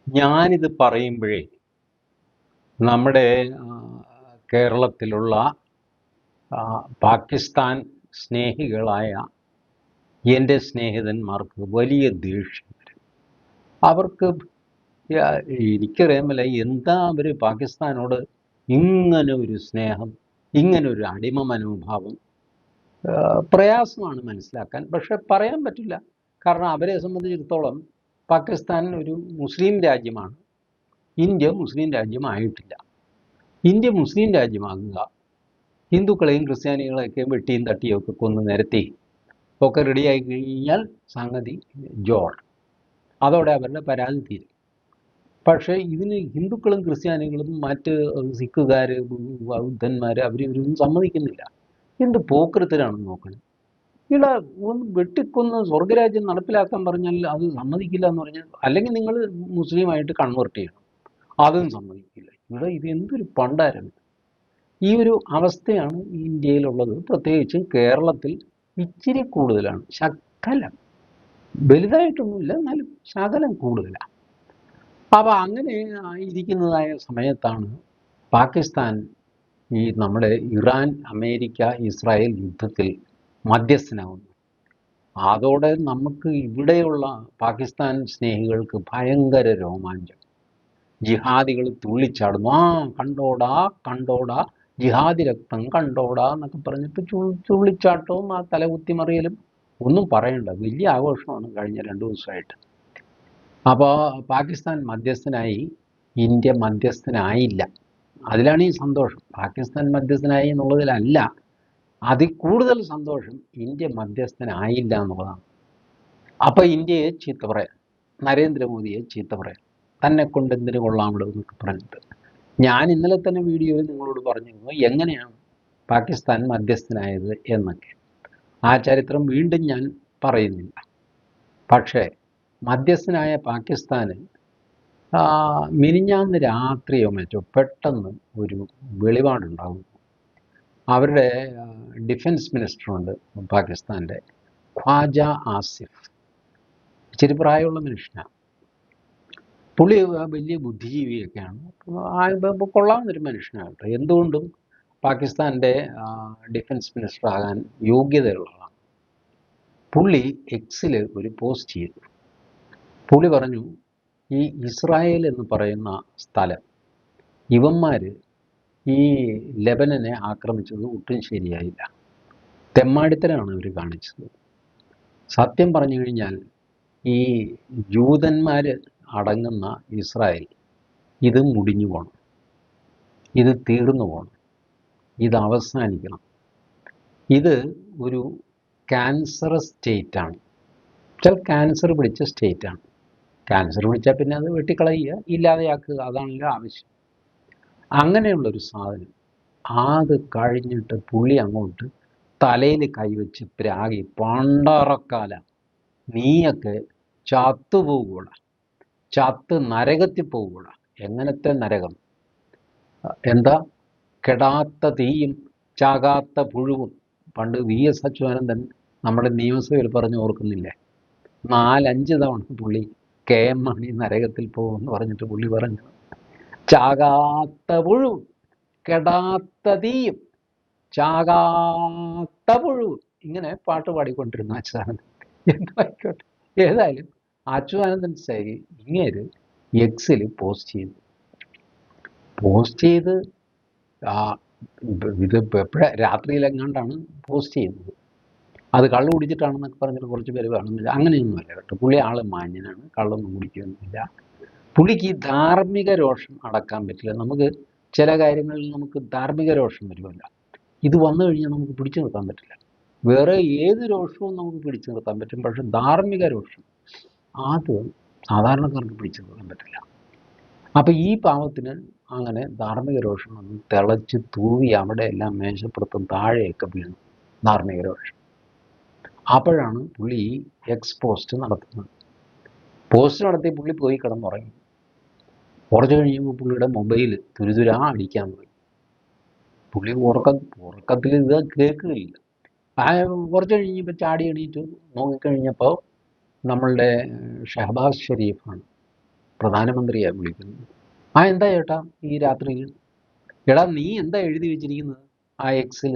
ഞാനിത് പറയുമ്പോഴേ നമ്മുടെ കേരളത്തിലുള്ള പാകിസ്ഥാൻ സ്നേഹികളായ എൻ്റെ സ്നേഹിതന്മാർക്ക് വലിയ ദേഷ്യം വരും. അവർക്ക് എനിക്കറിയാമല്ല എന്താ അവർ പാകിസ്ഥാനോട് ഇങ്ങനെ ഒരു സ്നേഹം, ഇങ്ങനെ ഒരു അടിമ മനോഭാവം. പ്രയാസമാണ് മനസ്സിലാക്കാൻ, പക്ഷെ പറയാൻ പറ്റില്ല. കാരണം അവരെ സംബന്ധിച്ചിടത്തോളം പാകിസ്ഥാൻ ഒരു മുസ്ലിം രാജ്യമാണ്. India Muslim രാജ്യമായിട്ടില്ല. ഇന്ത്യ മുസ്ലിം രാജ്യമാകുക, ഹിന്ദുക്കളെയും ക്രിസ്ത്യാനികളെയൊക്കെ വെട്ടിയും തട്ടിയും ഒക്കെ കൊന്ന് നിരത്തി ഒക്കെ റെഡിയായി കഴിഞ്ഞാൽ സംഗതി ജോൾ, അതോടെ അവരുടെ പരാതി തീരും. പക്ഷേ ഇതിന് ഹിന്ദുക്കളും ക്രിസ്ത്യാനികളും മറ്റ് സിഖുകാർ, ബൗദ്ധന്മാർ അവരിവരൊന്നും സമ്മതിക്കുന്നില്ല. എന്ത് പോക്കൃത്തരാണെന്ന് നോക്കണം. ഇവിടെ ഒന്ന് വെട്ടിക്കൊന്ന് സ്വർഗരാജ്യം നടപ്പിലാക്കാൻ പറഞ്ഞാൽ അത് സമ്മതിക്കില്ല എന്ന് പറഞ്ഞാൽ, അല്ലെങ്കിൽ നിങ്ങൾ മുസ്ലിമായിട്ട് കൺവേർട്ട് ചെയ്യണം, അതും സമ്മതിക്കില്ല. ഇവിടെ ഇത് എന്തൊരു പണ്ടാരം. ഈ ഒരു അവസ്ഥയാണ് ഇന്ത്യയിലുള്ളത്. പ്രത്യേകിച്ചും കേരളത്തിൽ ഇച്ചിരി കൂടുതലാണ്, ശകലം, വലുതായിട്ടൊന്നുമില്ല, എന്നാലും ശകലം കൂടുതലാണ്. അപ്പോൾ അങ്ങനെ ഇരിക്കുന്നതായ സമയത്താണ് പാകിസ്ഥാൻ ഈ നമ്മുടെ ഇറാൻ അമേരിക്ക ഇസ്രായേൽ യുദ്ധത്തിൽ മധ്യസ്ഥനാവുന്നു. അതോടെ നമുക്ക് ഇവിടെയുള്ള പാകിസ്ഥാൻ സ്നേഹികൾക്ക് ഭയങ്കര രോമാഞ്ചം. ജിഹാദികൾ തുള്ളിച്ചാടുന്നു. കണ്ടോടാ കണ്ടോടാ, ജിഹാദി രക്തം കണ്ടോടാ എന്നൊക്കെ പറഞ്ഞിട്ട് തുള്ളിച്ചാട്ടവും ആ തലകുത്തിമറിയലും ഒന്നും പറയണ്ട, വലിയ ആഘോഷമാണ് കഴിഞ്ഞ 2 ദിവസമായിട്ട്. അപ്പോൾ പാകിസ്ഥാൻ മധ്യസ്ഥനായി, ഇന്ത്യ മധ്യസ്ഥനായില്ല. അതിലാണ് ഈ സന്തോഷം. പാകിസ്ഥാൻ മധ്യസ്ഥനായി എന്നുള്ളതിലല്ല, അതിൽ കൂടുതൽ സന്തോഷം ഇന്ത്യ മധ്യസ്ഥനായില്ല എന്നുള്ളതാണ്. അപ്പോൾ ഇന്ത്യയെ ചീത്ത പറയാം, നരേന്ദ്രമോദിയെ ചീത്ത പറയാം, തന്നെ കൊണ്ട് എന്തിനു കൊള്ളാമിടും എന്നൊക്കെ പറഞ്ഞിട്ട്. ഞാൻ ഇന്നലെ തന്നെ വീഡിയോയിൽ നിങ്ങളോട് പറഞ്ഞിരുന്നു എങ്ങനെയാണ് പാകിസ്ഥാൻ മധ്യസ്ഥനായത് എന്നൊക്കെ. ആ ചരിത്രം വീണ്ടും ഞാൻ പറയുന്നില്ല. പക്ഷേ മധ്യസ്ഥനായ പാകിസ്ഥാന് മിനിഞ്ഞാന്ന് രാത്രിയോ മറ്റോ പെട്ടെന്ന് ഒരു വെളിപാടുണ്ടാകുന്നു. അവരുടെ ഡിഫൻസ് മിനിസ്റ്ററുണ്ട് പാകിസ്ഥാൻ്റെ, ഖ്വാജ ആസിഫ്. ഇച്ചിരി പ്രായമുള്ള മനുഷ്യനാണ്. പുള്ളി വലിയ ബുദ്ധിജീവിയൊക്കെയാണ്, കൊള്ളാവുന്നൊരു മനുഷ്യനാണ്. എന്തുകൊണ്ടും പാകിസ്ഥാൻ്റെ ഡിഫൻസ് മിനിസ്റ്റർ ആകാൻ യോഗ്യതയുള്ളതാണ്. പുള്ളി എക്സിൽ ഒരു പോസ്റ്റ് ചെയ്തു. പുള്ളി പറഞ്ഞു, ഈ ഇസ്രായേൽ എന്ന് പറയുന്ന സ്ഥലം, ഇവന്മാർ ഈ ലെബനനെ ആക്രമിച്ചത് ഒട്ടും ശരിയായില്ല, തെമ്മാടിത്തരാണ് അവർ കാണിച്ചത്. സത്യം പറഞ്ഞു കഴിഞ്ഞാൽ ഈ ജൂതന്മാർ അടങ്ങുന്ന ഇസ്രായേൽ ഇത് മുടിഞ്ഞു പോകണം, ഇത് തീർന്നു പോകണം, ഇത് അവസാനിക്കണം. ഇത് ഒരു ക്യാൻസറസ് സ്റ്റേറ്റാണ്. ക്യാൻസർ പിടിച്ച സ്റ്റേറ്റാണ്. ക്യാൻസർ പിടിച്ചാൽ പിന്നെ അത് വെട്ടിക്കളയുക, ഇല്ലാതെയാക്കുക, അതാണല്ലോ ആവശ്യം. അങ്ങനെയുള്ളൊരു സാധനം. അത് കഴിഞ്ഞിട്ട് പുള്ളി അങ്ങോട്ട് തലയിൽ കൈവച്ച് പ്രാഗി, പണ്ടാറക്കാല നീയൊക്കെ ചത്തുപോകൂട, ചത്ത് നരകത്തിൽ പോകൂട. എങ്ങനത്തെ നരകം? എന്താ, കെടാത്ത തീയും ചാകാത്ത പുഴുവും. പണ്ട് VS അച്യുതാനന്ദൻ നമ്മുടെ നിയമസഭയിൽ പറഞ്ഞ് ഓർക്കുന്നില്ലേ? 4-5 തവണ പുള്ളി KM മാണി നരകത്തിൽ പോകുമെന്ന് പറഞ്ഞിട്ട് പുള്ളി പറഞ്ഞു, ചാകാത്ത പുഴുവും കെടാത്ത തീയും ചാകാത്ത പുഴുവും. ഇങ്ങനെ പാട്ട് പാടിക്കൊണ്ടിരുന്നു അച്യുതാനന്ദൻ. എന്തായിക്കോട്ടെ, ഏതായാലും അച്യുതാനന്ദൻ സായി ഇങ്ങേര് എക്സിൽ പോസ്റ്റ് ചെയ്ത് ഇത് എപ്പോഴാ രാത്രിയിലെങ്ങാണ്ടാണ് പോസ്റ്റ് ചെയ്യുന്നത്. അത് കള്ളു കുടിച്ചിട്ടാണെന്നൊക്കെ പറഞ്ഞിട്ട് കുറച്ച് പേര് വേണമെന്നില്ല. അങ്ങനെയൊന്നുമല്ല കേട്ടോ. പുള്ളി ആൾ മാന്യനാണ്, കള്ളൊന്നും കുടിക്കുകയൊന്നുമില്ല. പുള്ളിക്ക് ഈ ധാർമ്മിക രോഷം അടക്കാൻ പറ്റില്ല. നമുക്ക് ചില കാര്യങ്ങളിൽ നമുക്ക് ധാർമ്മിക രോഷം വരുമല്ല, ഇത് വന്നു കഴിഞ്ഞാൽ നമുക്ക് പിടിച്ചു നിർത്താൻ പറ്റില്ല. വേറെ ഏത് രോഷവും നമുക്ക് പിടിച്ചു നിർത്താൻ പറ്റും, പക്ഷെ ധാർമ്മിക രോഷം അത് സാധാരണക്കാർക്ക് പിടിച്ചു നിർത്താൻ പറ്റില്ല. അപ്പം ഈ പാവത്തിന് അങ്ങനെ ധാർമ്മിക രോഷം വന്ന് തിളച്ച് തൂവി അവിടെ എല്ലാം മേശപ്പുറത്തും താഴെയൊക്കെ വീണു ധാർമ്മിക രോഷം. അപ്പോഴാണ് പുള്ളി ഈ എക്സ് പോസ്റ്റ് നടത്തുന്നത്. പോസ്റ്റ് നടത്തി പുള്ളി പോയി കിടന്നുറങ്ങി. കുറച്ച് കഴിയുമ്പോൾ പുള്ളിയുടെ മൊബൈൽ തുരുതുരാ അടിക്കാൻ തുടങ്ങി. പുള്ളി ഉറക്കത്തിൽ ഇത് കേൾക്കുകയില്ല. കുറച്ച് കഴിഞ്ഞപ്പോൾ ചാടി എണീറ്റ് നോക്കിക്കഴിഞ്ഞപ്പോൾ നമ്മളുടെ ഷഹബാസ് ഷെരീഫാണ് പ്രധാനമന്ത്രിയാണ് വിളിക്കുന്നത്. ആ എന്താ ചേട്ടാ ഈ രാത്രിയിൽ? എടാ നീ എന്താ എഴുതി വെച്ചിരിക്കുന്നത് ആ എക്സിൽ?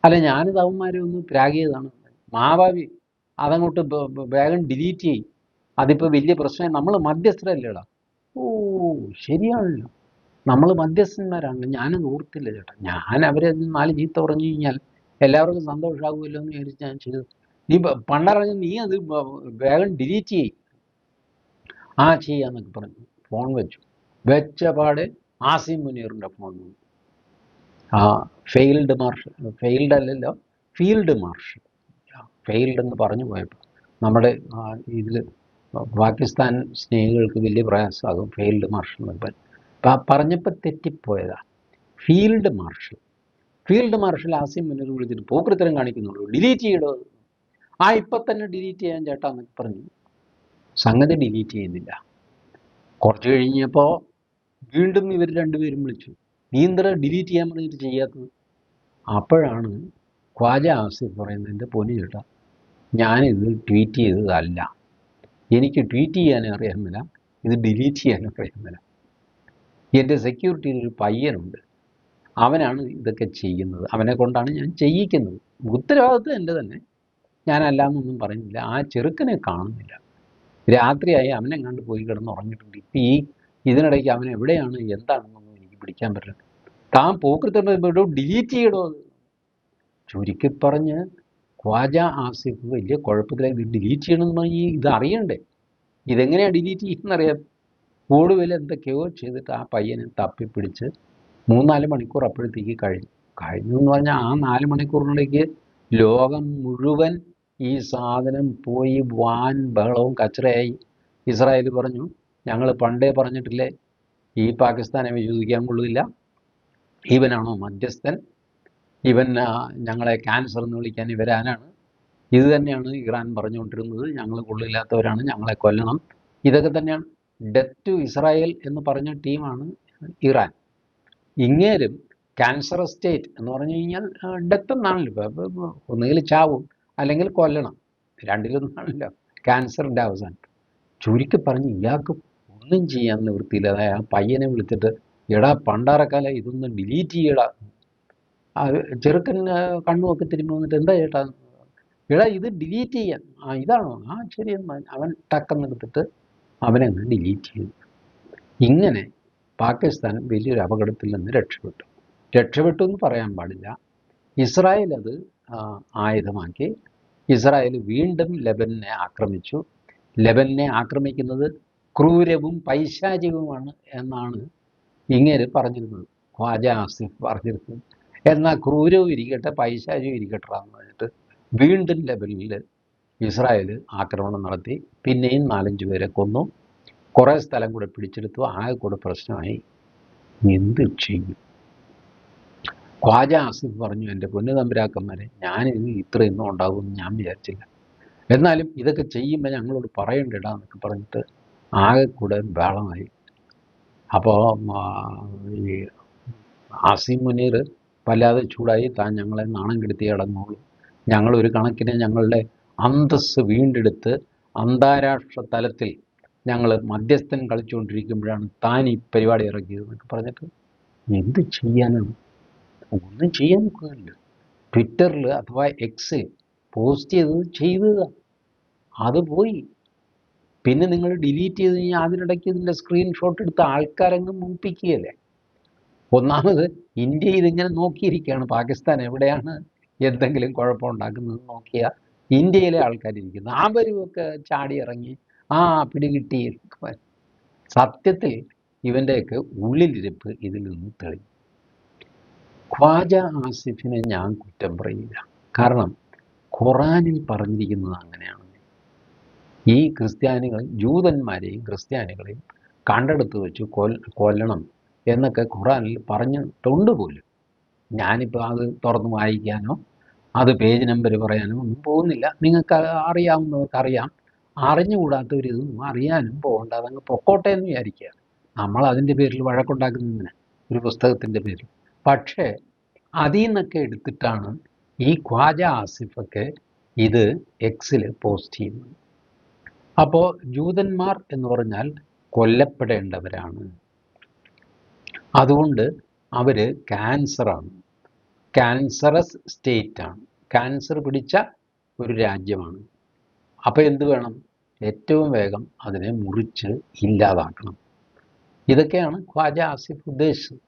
അല്ല ഞാനിത് അവന്മാരെ ഒന്ന് പ്രാഗിയതാണ്. മാഭാവി അതങ്ങോട്ട് വേഗം ഡിലീറ്റ് ചെയ്യും. അതിപ്പോൾ വലിയ പ്രശ്നം, നമ്മൾ മധ്യസ്ഥരല്ലേടാ. ഓ ശരിയാണല്ലോ, നമ്മൾ മധ്യസ്ഥന്മാരാണ്. ഞാനത് ഓർത്തില്ല ചേട്ടാ. ഞാൻ അവരെ 4 ചീത്ത പറഞ്ഞു കഴിഞ്ഞാൽ എല്ലാവർക്കും സന്തോഷമാകുമല്ലോ എന്ന് വിചാരിച്ച് ഞാൻ ചെയ്തു. നീ പണ്ടറിഞ്ഞ നീ അത് വേഗം ഡിലീറ്റ് ചെയ്യും. ആ ചെയ്യാന്നൊക്കെ പറഞ്ഞു ഫോൺ വെച്ചു. വെച്ച പാടെ ആസിം മുനീറിൻ്റെ ഫോൺ വന്നു. ആ ഫെയിൽഡ് മാർഷൽ, ഫെയിൽഡ് അല്ലല്ലോ, ഫീൽഡ് മാർഷൽ. ഫെയിൽഡ് എന്ന് പറഞ്ഞു പോയപ്പോൾ നമ്മുടെ ഇതിൽ പാകിസ്ഥാൻ സ്നേഹികൾക്ക് വലിയ പ്രയാസമാകും ഫെയിൽഡ് മാർഷൽ എന്ന് പറഞ്ഞപ്പോൾ തെറ്റിപ്പോയതാ. Field marshal. Field marshal Asim Munir വിളിച്ചിട്ട് പോക്കൃത്തരം കാണിക്കുന്നുള്ളൂ, ഡിലീറ്റ് ചെയ്യടോ. ആ ഇപ്പം തന്നെ ഡിലീറ്റ് ചെയ്യാൻ ചേട്ടാ എന്നൊക്കെ പറഞ്ഞു. സംഗതി ഡിലീറ്റ് ചെയ്യുന്നില്ല. കുറച്ച് കഴിഞ്ഞപ്പോൾ വീണ്ടും ഇവർ രണ്ടുപേരും വിളിച്ചു, നീ എന്താ ഡിലീറ്റ് ചെയ്യാൻ പറഞ്ഞിട്ട് ചെയ്യാത്തത്? അപ്പോഴാണ് ഖ്വാജ ആസിഫ് പറയുന്നത്, എൻ്റെ പൊന്നു ചേട്ടാ, ഞാനിത് ട്വീറ്റ് ചെയ്തതല്ല, എനിക്ക് ട്വീറ്റ് ചെയ്യാനും അറിയാമില്ല, ഇത് ഡിലീറ്റ് ചെയ്യാനും അറിയാമില്ല. എൻ്റെ സെക്യൂരിറ്റിയിൽ ഒരു പയ്യനുണ്ട്, അവനാണ് ഇതൊക്കെ ചെയ്യുന്നത്, അവനെ കൊണ്ടാണ് ഞാൻ ചെയ്യിക്കുന്നത്. ഉത്തരവാദിത്വം എൻ്റെ തന്നെ, ഞാനല്ലാന്നൊന്നും പറയുന്നില്ല. ആ ചെറുക്കനെ കാണുന്നില്ല, രാത്രിയായി അവനെ കണ്ട് പോയി കിടന്ന് ഉറങ്ങിയിട്ടുണ്ട്. ഇപ്പം ഇതിനിടയ്ക്ക് അവൻ എവിടെയാണ് എന്താണെന്നൊന്നും എനിക്ക് പിടിക്കാൻ പറ്റില്ല. താൻ പോക്കൃത്തോ ഡിലീറ്റ് ചെയ്യടോ. ചുരുക്കി പറഞ്ഞ് ഖ്വാജ ആസിഫ് വലിയ കുഴപ്പത്തിലായി. ഇത് ഡിലീറ്റ് ചെയ്യണമെന്ന് പറഞ്ഞാൽ ഇത് അറിയണ്ടേ, ഇതെങ്ങനെയാണ് ഡിലീറ്റ് ചെയ്യുന്നറിയാം. കൂടുതൽ എന്തൊക്കെയോ ചെയ്തിട്ട് ആ പയ്യനെ തപ്പിപ്പിടിച്ച് 3-4 മണിക്കൂർ അപ്പോഴത്തേക്ക് കഴിഞ്ഞു എന്ന് പറഞ്ഞാൽ ആ 4 മണിക്കൂറിനിടയ്ക്ക് ലോകം മുഴുവൻ ഈ സാധനം പോയി വാൻ ബഹളവും കച്ചറയായി. ഇസ്രായേൽ പറഞ്ഞു, ഞങ്ങൾ പണ്ടേ പറഞ്ഞിട്ടില്ലേ ഈ പാകിസ്ഥാനെ വിശ്വസിക്കാൻ കൊള്ളില്ല, ഇവനാണോ മധ്യസ്ഥൻ, ഇവൻ ഞങ്ങളെ ക്യാൻസർ എന്ന് വിളിക്കാൻ ഇവരാനാണ്. ഇത് തന്നെയാണ് ഇറാൻ പറഞ്ഞുകൊണ്ടിരുന്നത്, ഞങ്ങൾ കൊള്ളില്ലാത്തവരാണ്, ഞങ്ങളെ കൊല്ലണം. ഇതൊക്കെ തന്നെയാണ്. ഡെത്ത് ടു ഇസ്രായേൽ എന്ന് പറഞ്ഞ ടീമാണ് ഇറാൻ. ഇങ്ങേരും ക്യാൻസർ സ്റ്റേറ്റ് എന്ന് പറഞ്ഞു കഴിഞ്ഞാൽ ഡെത്ത് എന്നാണല്ലോ, ഒന്നുകിൽ ചാവും അല്ലെങ്കിൽ കൊല്ലണം, രണ്ടിലൊന്നാണല്ലോ ക്യാൻസറിൻ്റെ അവസാനം. ചുരുക്കി പറഞ്ഞ് ഇയാൾക്ക് ഒന്നും ചെയ്യാൻ നിവൃത്തിയില്ല. അതായത് ആ പയ്യനെ വിളിച്ചിട്ട്, എടാ പണ്ടാറക്കാലം ഇതൊന്ന് ഡിലീറ്റ് ചെയ്യടാ. ചെറുക്കൻ കണ്ണുമൊക്കെ തിരുമ്പി വന്നിട്ട്, എന്താ ചേട്ടാ? എടാ ഇത് ഡിലീറ്റ് ചെയ്യാൻ. ഇതാണോ? ശരി എന്നാൽ അവൻ ടക്കെന്നെടുത്തിട്ട് അവനെ ഡിലീറ്റ് ചെയ്തു. ഇങ്ങനെ പാകിസ്ഥാൻ വലിയൊരു അപകടത്തിൽ നിന്ന് രക്ഷപ്പെട്ടു എന്ന് പറയാൻ പാടില്ല. ഇസ്രായേൽ അത് ആയുധമാക്കി. ഇസ്രായേൽ വീണ്ടും ലെബനനെ ആക്രമിച്ചു. ലെബനനെ ആക്രമിക്കുന്നത് ക്രൂരവും പൈശാചികവുമാണ് എന്നാണ് ഇങ്ങനെ പറഞ്ഞിരുന്നത്, ഖ്വാജ ആസിഫ് പറഞ്ഞിരുന്നത്. എന്നാൽ ക്രൂരവും ഇരിക്കട്ടെ പൈശാചികവും ഇരിക്കട്ടെ എന്ന് പറഞ്ഞിട്ട് വീണ്ടും ലെബനിൽ ഇസ്രായേൽ ആക്രമണം നടത്തി. പിന്നെയും 4-5 പേരെ കൊന്നു, കുറേ സ്ഥലം കൂടെ പിടിച്ചെടുത്തു. ആകെ കൂടെ പ്രശ്നമായി. എന്ത് ചെയ്യും? ഖ്വാജ ആസിഫ് പറഞ്ഞു, എൻ്റെ പൊന്നു തമ്പുരാക്കന്മാരെ, ഞാനിത് ഇത്രയൊന്നും ഉണ്ടാകുമെന്ന് ഞാൻ വിചാരിച്ചില്ല, എന്നാലും ഇതൊക്കെ ചെയ്യുമ്പോൾ ഞങ്ങളോട് പറയണ്ടിടാ എന്നൊക്കെ പറഞ്ഞിട്ട് ആകെ കൂടെ ബഹളമായി. അപ്പോൾ ഈ ആസിം മുനീർ വല്ലാതെ ചൂടായി, താൻ ഞങ്ങളെ നാണം കെടുത്തി അടങ്ങുള്ളൂ, ഞങ്ങളൊരു കണക്കിന് ഞങ്ങളുടെ അന്തസ്സ് വീണ്ടെടുത്ത് അന്താരാഷ്ട്ര തലത്തിൽ ഞങ്ങൾ മധ്യസ്ഥൻ കളിച്ചുകൊണ്ടിരിക്കുമ്പോഴാണ് താൻ ഈ പരിപാടി ഇറക്കിയത് എന്നൊക്കെ പറഞ്ഞിട്ട് എന്ത് ചെയ്യാനാണ്? ഒന്നും ചെയ്യാൻ നോക്കുകയില്ല. ട്വിറ്ററിൽ അഥവാ എക്സിൽ പോസ്റ്റ് ചെയ്തത് അത് പോയി. പിന്നെ നിങ്ങൾ ഡിലീറ്റ് ചെയ്ത് കഴിഞ്ഞാൽ അതിനിടയ്ക്ക് ഇതിൻ്റെ സ്ക്രീൻഷോട്ട് എടുത്ത് ആൾക്കാരങ്ങ് മുമ്പിക്കുകയല്ലേ. ഒന്നാമത് ഇന്ത്യ ഇതിങ്ങനെ നോക്കിയിരിക്കുകയാണ്, പാകിസ്ഥാൻ എവിടെയാണ് എന്തെങ്കിലും കുഴപ്പമുണ്ടാക്കുന്നത് നോക്കിയാൽ ഇന്ത്യയിലെ ആൾക്കാരിരിക്കുന്നു. അവരുമൊക്കെ ചാടി ഇറങ്ങി പിടികിട്ടി. സത്യത്തിൽ ഇവൻ്റെയൊക്കെ ഉള്ളിലിരിപ്പ് ഇതിൽ നിന്ന് തെളിയും. ഖ്വാജ ആസിഫിനെ ഞാൻ കുറ്റം പറയില്ല, കാരണം ഖുറാനിൽ പറഞ്ഞിരിക്കുന്നത് അങ്ങനെയാണ്. ഈ ക്രിസ്ത്യാനികൾ ജൂതന്മാരെയും ക്രിസ്ത്യാനികളെയും കണ്ടെടുത്ത് വെച്ച് കൊല്ലണം എന്നൊക്കെ ഖുറാനിൽ പറഞ്ഞിട്ടുണ്ട് പോലും. ഞാനിപ്പോൾ അത് തുറന്ന് വായിക്കാനോ അത് പേജ് നമ്പർ പറയാനോ ഒന്നും പോകുന്നില്ല. നിങ്ങൾക്ക് അറിയാവുന്നവർക്ക് അറിയാം, അറിഞ്ഞുകൂടാത്തവർ ഇതൊന്നും അറിയാനും പോകണ്ട, അതങ്ങ് പൊക്കോട്ടെ എന്ന് വിചാരിക്കുക. നമ്മൾ അതിൻ്റെ പേരിൽ വഴക്കുണ്ടാക്കുന്നതിന് ഒരു പുസ്തകത്തിൻ്റെ പേരിൽ. പക്ഷേ അതിൽ നിന്നൊക്കെ എടുത്തിട്ടാണ് ഈ ഖ്വാജ ആസിഫൊക്കെ ഇത് എക്സിൽ പോസ്റ്റ് ചെയ്യുന്നത്. അപ്പോൾ ജൂതന്മാർ എന്ന് പറഞ്ഞാൽ കൊല്ലപ്പെടേണ്ടവരാണ്. അതുകൊണ്ട് അവർ ക്യാൻസറാണ്, ക്യാൻസറസ് സ്റ്റേറ്റാണ്, ക്യാൻസർ പിടിച്ച ഒരു രാജ്യമാണ്. അപ്പോൾ എന്ത് വേണം? ഏറ്റവും വേഗം അതിനെ മുറിച്ച് ഇല്ലാതാക്കണം. ഇതൊക്കെയാണ് ഖ്വാജ ആസിഫ് ഉദ്ദേശിച്ചത്.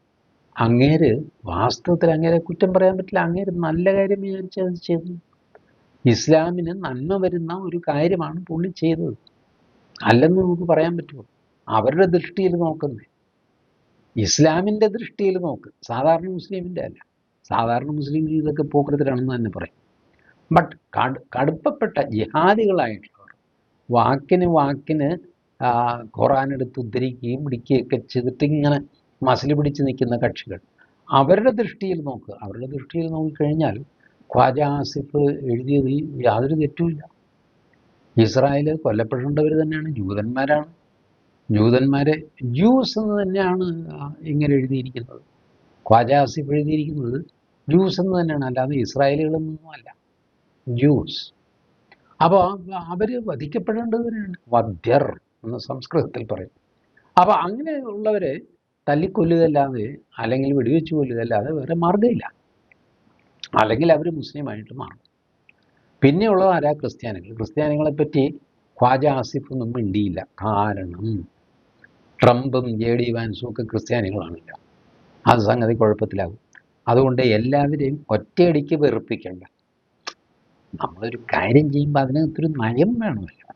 അങ്ങേര് വാസ്തവത്തിൽ അങ്ങേരെ കുറ്റം പറയാൻ പറ്റില്ല. അങ്ങേര് നല്ല കാര്യം വിചാരിച്ച് അത് ചെയ്തു. ഇസ്ലാമിന് നന്മ വരുന്ന ഒരു കാര്യമാണ് പുള്ളി ചെയ്തത്, അല്ലെന്ന് നമുക്ക് പറയാൻ പറ്റുമോ? അവരുടെ ദൃഷ്ടിയിൽ നോക്കുന്നത്, ഇസ്ലാമിൻ്റെ ദൃഷ്ടിയിൽ നോക്ക്, സാധാരണ മുസ്ലിമിൻ്റെ അല്ല. സാധാരണ മുസ്ലിം ഇതൊക്കെ പോക്കൃത്തിലാണെന്ന് തന്നെ പറയും. ബട്ട് കടുപ്പപ്പെട്ട ജിഹാദികളായിട്ടുള്ളവർ വാക്കിന് ഖുറാനെടുത്ത് ഉദ്ധരിക്കുകയും പിടിക്കുകയൊക്കെ ചെയ്തിട്ട് ഇങ്ങനെ മസിൽ പിടിച്ച് നിൽക്കുന്ന കക്ഷികൾ, അവരുടെ ദൃഷ്ടിയിൽ നോക്കുക. അവരുടെ ദൃഷ്ടിയിൽ നോക്കിക്കഴിഞ്ഞാൽ ഖ്വാജ ആസിഫ് എഴുതിയതിൽ യാതൊരു തെറ്റുമില്ല. ഇസ്രായേൽ കൊല്ലപ്പെടേണ്ടവർ തന്നെയാണ്, ജൂതന്മാരാണ്. ജൂതന്മാരെ ജ്യൂസ് എന്ന് തന്നെയാണ് ഇങ്ങനെ എഴുതിയിരിക്കുന്നത്. ഖ്വാജ ആസിഫ് എഴുതിയിരിക്കുന്നത് ജ്യൂസ് എന്ന് തന്നെയാണ്, അല്ലാതെ ഇസ്രായേലുകളൊന്നും അല്ല, ജ്യൂസ്. അപ്പോൾ അവർ വധിക്കപ്പെടേണ്ടവരാണ്, വധ്യർ എന്ന് സംസ്കൃതത്തിൽ പറയും. അപ്പോൾ അങ്ങനെയുള്ളവരെ തല്ലിക്കൊല്ലുകയല്ലാതെ അല്ലെങ്കിൽ വെടിവെച്ച് കൊല്ലുകയല്ലാതെ വേറെ മാർഗ്ഗമില്ല. അല്ലെങ്കിൽ അവർ മുസ്ലിമായിട്ട് മാറും. പിന്നെയുള്ളത് ആരാ? ക്രിസ്ത്യാനികൾ. ക്രിസ്ത്യാനികളെപ്പറ്റി ഖ്വാജ ആസിഫ് ഒന്നും മിണ്ടിയില്ല. കാരണം ട്രംപും JD വാൻസും ഒക്കെ ക്രിസ്ത്യാനികളാണില്ല, അത് സംഗതി കുഴപ്പത്തിലാകും. അതുകൊണ്ട് എല്ലാവരെയും ഒറ്റയടിക്ക് വെറുപ്പിക്കേണ്ട. നമ്മളൊരു കാര്യം ചെയ്യുമ്പോൾ അതിനകത്തൊരു നയം വേണമല്ലോ.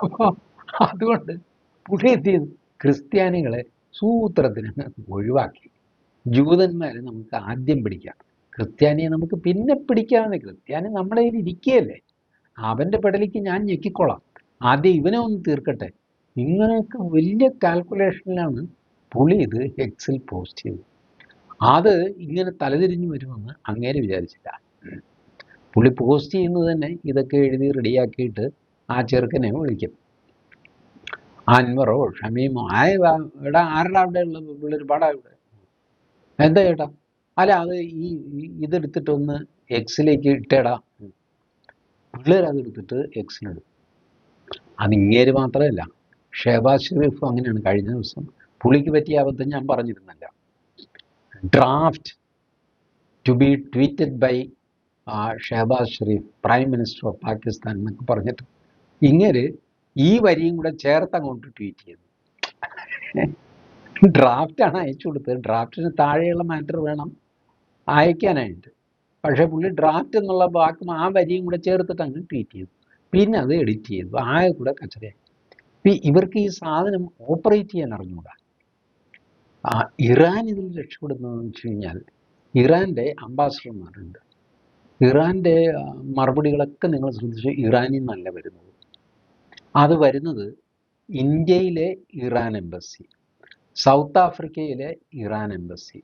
അപ്പോൾ അതുകൊണ്ട് പുള്ളി എന്ത് ചെയ്തു? ക്രിസ്ത്യാനികളെ സൂത്രത്തിന് ഒഴിവാക്കി. ജൂതന്മാരെ നമുക്ക് ആദ്യം പിടിക്കാം, ക്രിസ്ത്യാനിയെ നമുക്ക് പിന്നെ പിടിക്കാമെന്ന്. ക്രിസ്ത്യാനി നമ്മളെ കയ്യിൽ ഇരിക്കുകയല്ലേ, അവൻ്റെ പെടലിക്ക് ഞാൻ ഞെക്കിക്കോളാം, ആദ്യം ഇവനെ ഒന്ന് തീർക്കട്ടെ. ഇങ്ങനെയൊക്കെ വലിയ കാൽക്കുലേഷനിലാണ് പുള്ളി ഇത് എക്സിൽ പോസ്റ്റ് ചെയ്തത്. അത് ഇങ്ങനെ തലതിരിഞ്ഞു വരുമെന്ന് അങ്ങേര് വിചാരിച്ചില്ല. പുള്ളി പോസ്റ്റ് ചെയ്യുന്നത് തന്നെ ഇതൊക്കെ എഴുതി റെഡിയാക്കിയിട്ട് ആ ചെറുക്കനെ വിളിക്കും. അൻവറോ ഷമീമോ എടാ ആരുടെ അവിടെ ഉള്ള പിള്ളേർ പാടാ ഇവിടെ, എന്താ ചേട്ടാ? അല്ല അത് ഇതെടുത്തിട്ടൊന്ന് എക്സിലേക്ക് ഇട്ടേടാ. പിള്ളേർ അതെടുത്തിട്ട് എക്സിലിടും. അത് ഇങ്ങേര് മാത്രമല്ല, ഷഹബാസ് ഷെരീഫ് അങ്ങനെയാണ്. കഴിഞ്ഞ ദിവസം പുള്ളിക്ക് പറ്റിയ അബദ്ധം ഞാൻ പറഞ്ഞിരുന്നല്ല. Draft to be tweeted by Shahbaz Sharif, prime minister of Pakistan എന്നൊക്കെ പറഞ്ഞിട്ട് ഇങ്ങനെ ഈ വരിയും കൂടെ ചേർത്ത് അങ്ങോട്ട് ട്വീറ്റ് ചെയ്തു. ഡ്രാഫ്റ്റാണ് അയച്ചു കൊടുത്തത്. ഡ്രാഫ്റ്റിന് താഴെയുള്ള മാറ്റർ വേണം അയക്കാനായിട്ട്. പക്ഷേ പുള്ളി ഡ്രാഫ്റ്റ് എന്നുള്ള വാക്കും ആ വരിയും കൂടെ ചേർത്തിട്ട് അങ്ങ് ട്വീറ്റ് ചെയ്തു. പിന്നെ അത് എഡിറ്റ് ചെയ്തു, ആകെ കൂടെ കച്ചറയായി. ഇവർക്ക് ഈ സാധനം ഓപ്പറേറ്റ് ചെയ്യാൻ അറിഞ്ഞുകൂടാ. ഇറാൻ ഇതിൽ രക്ഷപ്പെടുന്നതെന്ന് വെച്ച് കഴിഞ്ഞാൽ ഇറാൻ്റെ അംബാസഡർമാരുണ്ട്. ഇറാൻ്റെ മറുപടികളൊക്കെ നിങ്ങൾ ശ്രദ്ധിച്ചു, ഇറാനിൽ നിന്നല്ല വരുന്നത്. അത് വരുന്നത് ഇന്ത്യയിലെ ഇറാൻ എംബസി, സൗത്ത് ആഫ്രിക്കയിലെ ഇറാൻ എംബസി,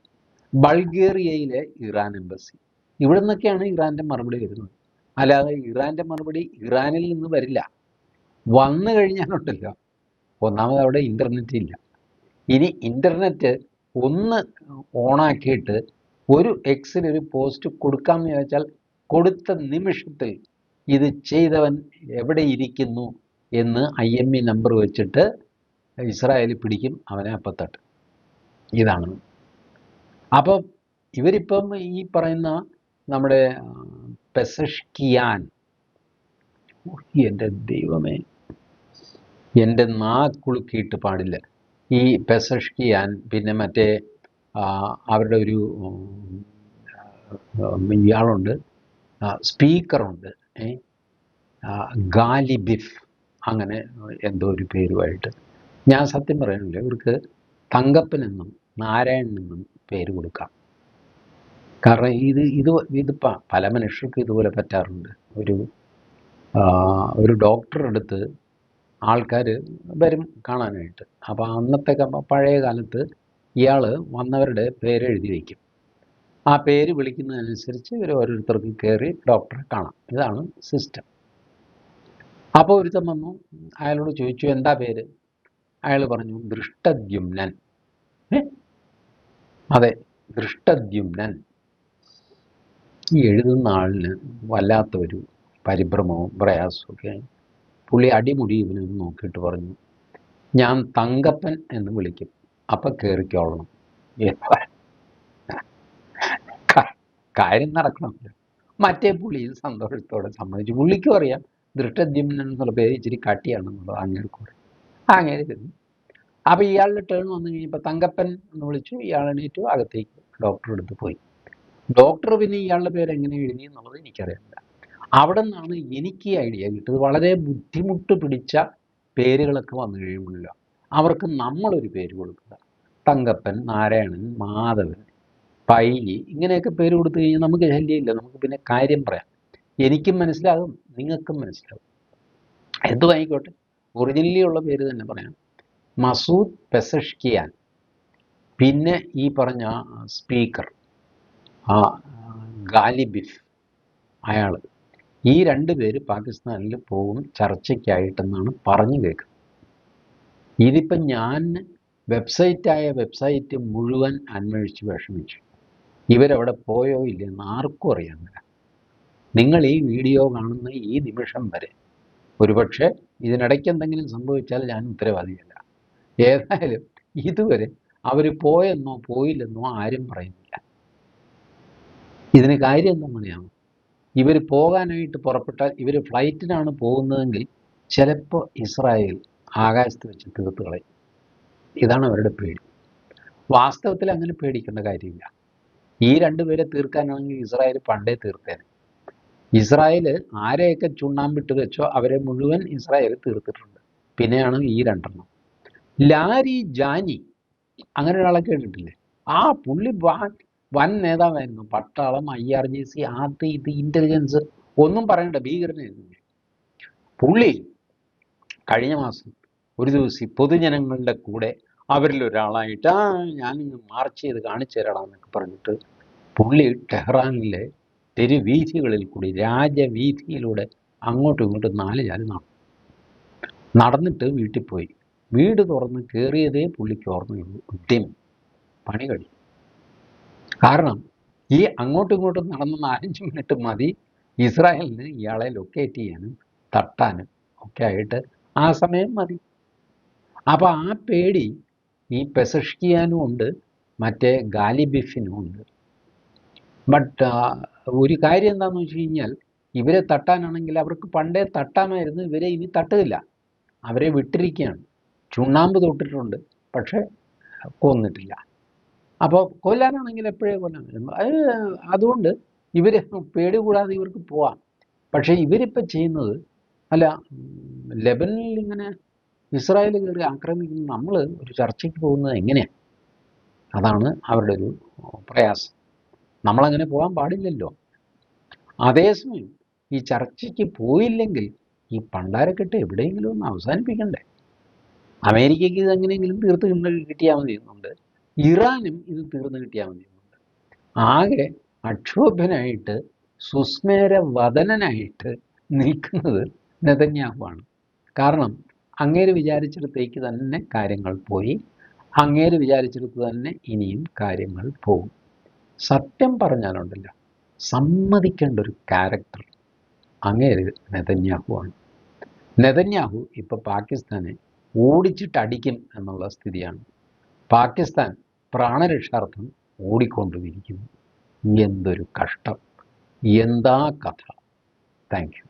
ബൾഗേറിയയിലെ ഇറാൻ എംബസി, ഇവിടെ നിന്നൊക്കെയാണ് ഇറാൻ്റെ മറുപടി വരുന്നത്. അല്ലാതെ ഇറാൻ്റെ മറുപടി ഇറാനിൽ നിന്ന് വരില്ല. വന്നു കഴിഞ്ഞാലുണ്ടല്ലോ, ഒന്നാമത് അവിടെ ഇൻ്റർനെറ്റ് ഇല്ല. ഇനി ഇൻ്റർനെറ്റ് ഒന്ന് ഓണാക്കിയിട്ട് ഒരു എക്സിലൊരു പോസ്റ്റ് കൊടുക്കാമെന്ന് ചോദിച്ചാൽ കൊടുത്ത നിമിഷത്തിൽ ഇത് ചെയ്തവൻ എവിടെ ഇരിക്കുന്നു എന്ന് IME നമ്പർ വെച്ചിട്ട് ഇസ്രായേൽ പിടിക്കും, അവനെ അപ്പത്തട്ട്. ഇതാണ്. അപ്പം ഇവരിപ്പം ഈ പറയുന്ന നമ്മുടെ പെസഷ്കിയാൻ, എൻ്റെ ദൈവമേ, എൻ്റെ നാക്കുളുക്കിയിട്ട് പാടില്ല. ഈ പെസഷ്കിയാൻ, പിന്നെ മറ്റേ അവരുടെ ഒരു ഇയാളുണ്ട്, സ്പീക്കറുണ്ട്, ഗാലിബിഫ്, അങ്ങനെ എന്തോ ഒരു പേരുമായിട്ട്. ഞാൻ സത്യം പറയാനില്ല, ഇവർക്ക് തങ്കപ്പനെന്നും നാരായണനെന്നും പേര് കൊടുക്കാം. കാരണം ഇതിപ്പോൾ പല മനുഷ്യർക്കും ഇതുപോലെ പറ്റാറുണ്ട്. ഒരു ഡോക്ടറുടെ അടുത്ത് ആൾക്കാർ വരും കാണാനായിട്ട്. അപ്പോൾ അന്നത്തെ പഴയ കാലത്ത് ഇയാൾ വന്നവരുടെ പേര് എഴുതി വയ്ക്കും. ആ പേര് വിളിക്കുന്നതനുസരിച്ച് ഇവർ ഓരോരുത്തർക്ക് കയറി ഡോക്ടറെ കാണാം. ഇതാണ് സിസ്റ്റം. അപ്പോൾ ഒരുത്തൻ വന്നു, അയാളോട് ചോദിച്ചു എന്താ പേര്. അയാൾ പറഞ്ഞു ദൃഷ്ടദ്യുമ്നൻ. അതെ, ദൃഷ്ടദ്യുമ്നൻ. ഈ എഴുതുന്ന ആളിന് വല്ലാത്തൊരു പരിഭ്രമവും പ്രയാസമൊക്കെ. പുള്ളി അടിമുടി ഇവനെ നോക്കിയിട്ട് പറഞ്ഞു, ഞാൻ തങ്കപ്പൻ എന്ന് വിളിക്കും, അപ്പം കയറിക്കോളണം. കാര്യം നടക്കണമല്ലോ. മറ്റേ പുള്ളി സന്തോഷത്തോടെ സമ്മതിച്ചു. പുള്ളിക്കും അറിയാം ദൃഷ്ടദ്യുമ്നൻ എന്നുള്ള പേര് ഇച്ചിരി കട്ടിയാണെന്നുള്ളത് അങ്ങേർക്ക് അറിയാം. അങ്ങനെ ഇരുന്നു. അപ്പോൾ ഇയാളുടെ ടേൺ വന്നു കഴിഞ്ഞപ്പോൾ തങ്കപ്പൻ എന്ന് വിളിച്ചു. ഇയാൾ എണീറ്റു, അകത്തേക്ക് ഡോക്ടറുടെ അടുത്ത് പോയി. ഡോക്ടർ പിന്നെ ഇയാളുടെ പേര് എങ്ങനെ എഴുതി എന്നുള്ളത് എനിക്കറിയില്ല. അവിടെ നിന്നാണ് എനിക്ക് ഐഡിയ കിട്ടിയത്. വളരെ ബുദ്ധിമുട്ട് പിടിച്ച പേരുകളൊക്കെ വന്നു കഴിയുമ്പോഴല്ലോ അവർക്ക് നമ്മളൊരു പേര് കൊടുക്കുക. തങ്കപ്പൻ, നാരായണൻ, മാധവൻ, പൈലി, ഇങ്ങനെയൊക്കെ പേര് കൊടുത്തു കഴിഞ്ഞാൽ നമുക്ക് ശല്യമില്ല. നമുക്ക് പിന്നെ കാര്യം പറയാം. എനിക്കും മനസ്സിലാകും, നിങ്ങൾക്കും മനസ്സിലാകും. എന്തും ആയിക്കോട്ടെ, ഒറിജിനലി ഉള്ള പേര് തന്നെ പറയാം. മസൂദ് പെസഷ്കിയാൻ, പിന്നെ ഈ പറഞ്ഞ സ്പീക്കർ ഗാലിബിഫ്, അയാൾ, ഈ രണ്ട് പേര് പാകിസ്ഥാനിൽ പോകും ചർച്ചയ്ക്കായിട്ടെന്നാണ് പറഞ്ഞു കേൾക്കുന്നത്. ഇതിപ്പം ഞാൻ വെബ്സൈറ്റ് മുഴുവൻ അന്വേഷിച്ച് വിഷമിച്ചു. ഇവരവിടെ പോയോ ഇല്ലെന്ന് ആർക്കും അറിയാമില്ല. നിങ്ങൾ ഈ വീഡിയോ കാണുന്ന ഈ നിമിഷം വരെ ഒരുപക്ഷെ ഇതിനിടയ്ക്ക് എന്തെങ്കിലും സംഭവിച്ചാൽ ഞാൻ ഉത്തരവാദിയല്ല. ഏതായാലും ഇതുവരെ അവർ പോയെന്നോ പോയില്ലെന്നോ ആരും പറയുന്നില്ല. ഇതിന് കാര്യം എന്താണെന്നറിയാമോ? ഇവർ പോകാനായിട്ട് പുറപ്പെട്ടാൽ, ഇവർ ഫ്ലൈറ്റിനാണ് പോകുന്നതെങ്കിൽ ചിലപ്പോൾ ഇസ്രായേൽ ആകാശത്ത് വെച്ച് തീർത്ത് കളയും. ഇതാണ് അവരുടെ പേടി. വാസ്തവത്തിൽ അങ്ങനെ പേടിക്കേണ്ട കാര്യമില്ല. ഈ രണ്ടുപേരെ തീർക്കാനാണെങ്കിൽ ഇസ്രായേൽ പണ്ടേ തീർത്തേനെ. ഇസ്രായേൽ ആരെയൊക്കെ ചുണ്ണാമ്പിട്ട് വെച്ചോ അവരെ മുഴുവൻ ഇസ്രായേൽ തീർത്തിട്ടുണ്ട്. പിന്നെയാണ് ഈ രണ്ടെണ്ണം. ലാരി ജാനി, അങ്ങനെ ഒരാളെ കേട്ടിട്ടില്ലേ? ആ പുള്ളി വൻ നേതാവായിരുന്നു. പട്ടാളം, IRGC, അത് ഇത് ഇൻ്റലിജൻസ് ഒന്നും പറയണ്ട, ഭീകരനായിരുന്നു പുള്ളി. കഴിഞ്ഞ മാസം ഒരു ദിവസം പൊതുജനങ്ങളുടെ കൂടെ അവരിലൊരാളായിട്ട് ഞാനിന്ന് മാർച്ച് ചെയ്ത് കാണിച്ചു തരാമെന്നൊക്കെ പറഞ്ഞിട്ട് പുള്ളി ടെഹ്റാനിലെ തെരുവീഥികളിൽ കൂടി, രാജവീഥിയിലൂടെ അങ്ങോട്ടും ഇങ്ങോട്ടും 4 ചാല് നടന്നിട്ട് വീട്ടിൽ പോയി. വീട് തുറന്ന് കയറിയതേ പുള്ളിക്ക് ഓർമ്മയുള്ളൂ. ഡിം പണി കഴിയും. കാരണം ഈ അങ്ങോട്ടും ഇങ്ങോട്ടും നടന്ന് 4-5 മിനിറ്റ് മതി ഇസ്രായേലിന് ഇയാളെ ലൊക്കേറ്റ് ചെയ്യാനും തട്ടാനും ഒക്കെ ആയിട്ട്. ആ സമയം മതി. അപ്പോൾ ആ പേടി ഈ പെസഷ്കിയാനും ഉണ്ട്, മറ്റേ ഗാലിബിഫിനും ഉണ്ട്. ബട്ട് ഒരു കാര്യം എന്താണെന്ന് വെച്ച് കഴിഞ്ഞാൽ, ഇവരെ തട്ടാനാണെങ്കിൽ അവർക്ക് പണ്ടേ തട്ടാമായിരുന്നു. ഇവരെ ഇനി തട്ടുകയില്ല, അവരെ വിട്ടിരിക്കുകയാണ്. ചുണ്ണാമ്പ് തൊട്ടിട്ടുണ്ട്, പക്ഷേ കൊന്നിട്ടില്ല. അപ്പോൾ കൊല്ലാനാണെങ്കിൽ എപ്പോഴേ കൊല്ലാൻ. അതുകൊണ്ട് ഇവർ പേടി കൂടാതെ ഇവർക്ക് പോവാം. പക്ഷേ ഇവരിപ്പോൾ ചെയ്യുന്നത്, അല്ല, ലെബനിൽ ഇങ്ങനെ ഇസ്രായേൽ കയറി ആക്രമിക്കുന്ന നമ്മൾ ഒരു ചർച്ചയ്ക്ക് പോകുന്നത് എങ്ങനെയാണ്? അതാണ് അവരുടെ ഒരു പ്രയാസം. നമ്മളങ്ങനെ പോകാൻ പാടില്ലല്ലോ. അതേസമയം ഈ ചർച്ചയ്ക്ക് പോയില്ലെങ്കിൽ ഈ പണ്ടാരക്കെട്ട് എവിടെയെങ്കിലും ഒന്ന് അവസാനിപ്പിക്കണ്ടേ? അമേരിക്കയ്ക്ക് ഇത് എങ്ങനെയെങ്കിലും തീർത്ത് കിട്ടിയാൽ മതിയെന്നുണ്ട്. ഇറാനും ഇത് തീർന്ന് കിട്ടിയാൽ മതിയെന്നുണ്ട്. ആകെ അക്ഷോഭ്യനായിട്ട് സുസ്മേരവദനായിട്ട് നിൽക്കുന്നത് നെതന്യാഹുവാണ്. കാരണം അങ്ങേര് വിചാരിച്ചിടത്തേക്ക് തന്നെ കാര്യങ്ങൾ പോയി, അങ്ങേര് വിചാരിച്ചിടത്ത് തന്നെ ഇനിയും കാര്യങ്ങൾ പോകും. സത്യം പറഞ്ഞാലുണ്ടല്ലോ, സമ്മതിക്കേണ്ട ഒരു ക്യാരക്ടർ അങ്ങേര് നെതന്യാഹുവാണ്. നെതന്യാഹു ഇപ്പോൾ പാകിസ്ഥാനെ ഓടിച്ചിട്ടടിക്കും എന്നുള്ള സ്ഥിതിയാണ്. പാകിസ്ഥാൻ പ്രാണരക്ഷാർത്ഥം ഓടിക്കൊണ്ടിരിക്കുന്നു. എന്തൊരു കഷ്ടം, എന്താ കഥ. Thank you.